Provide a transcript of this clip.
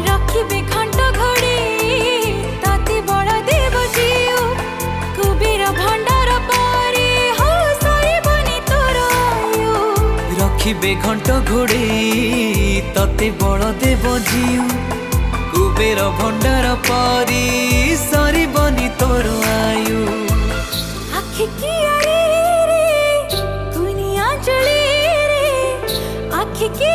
रखिबे घंट घड़ी ताते बड़ देव जीव कुबेर भंडार पारे हो सईबनी तोर आयु। रखिबे घंट घोड़े तते बड़ देव जीव कुबेर भंडार पारी सरीबनी तोर आयु। आखि किया रे दुनिया जली रे आखि की